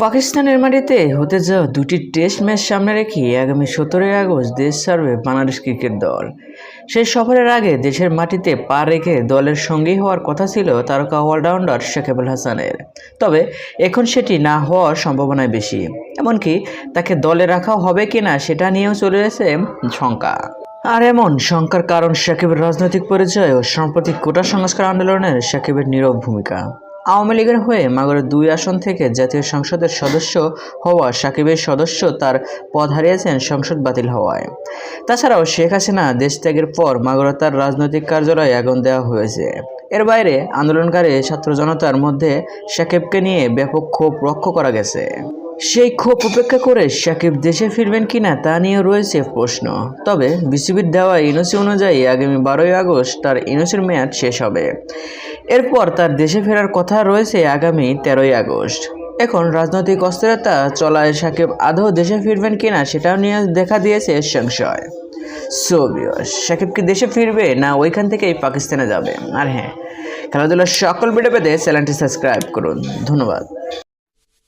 পাকিস্তানের মাটিতে হতে যাওয়া দুটি টেস্ট ম্যাচ সামনে রেখে আগামী 17 আগস্ট দেশ ছাড়বে বাংলাদেশ ক্রিকেট দল। সেই সফরের আগে দেশের মাটিতে পা রেখে দলের সঙ্গী হওয়ার কথা ছিল তারকা অলরাউন্ডার সাকিব আল হাসানের। তবে এখন সেটি না হওয়ার সম্ভাবনাই বেশি। এমনকি তাকে দলে রাখা হবে কিনা সেটা নিয়েও চলে এসেছে শঙ্কা। আর এমন শঙ্কার কারণ সাকিবের রাজনৈতিক পরিচয় ও সাম্প্রতিক কোটা সংস্কার আন্দোলনের সাকিবের নীরব ভূমিকা। আওয়ামী লীগের হয়ে মাগুরার 2 আসন থেকে জাতীয় সংসদের সদস্য হওয়া সাকিবের সদস্য তার পদ হারিয়েছেন সংসদ বাতিল হওয়ায়। তাছাড়াও শেখ হাসিনা দেশ ত্যাগের পর মাগুরা তার রাজনৈতিক কার্যালয়ে আগুন দেওয়া হয়েছে। এর বাইরে আন্দোলনকারী ছাত্র জনতার মধ্যে সাকিবকে নিয়ে ব্যাপক ক্ষোভ লক্ষ্য করা গেছে। সেই ক্ষোভ উপেক্ষা করে সাকিব দেশে ফিরবেন কিনা তা নিয়েও রয়েছে প্রশ্ন। তবে বিসিবির দেওয়া এনওসি অনুযায়ী আগামী 12 আগস্ট তার এনওসির মেয়াদ শেষ হবে। এরপর তার দেশে ফেরার কথা রয়েছে আগামী 13 আগস্ট। এখন রাজনৈতিক অস্থিরতা চলায় সাকিব আদৌ দেশে ফিরবেন কিনা সেটাও নিয়ে দেখা দিয়েছে সংশয়। সাকিব কি দেশে ফিরবে না ওইখান থেকেই পাকিস্তানে যাবে? আর হ্যাঁ, খেলাধুলার সকল ভিডিও পেতে চ্যানেলটি সাবস্ক্রাইব করুন। ধন্যবাদ।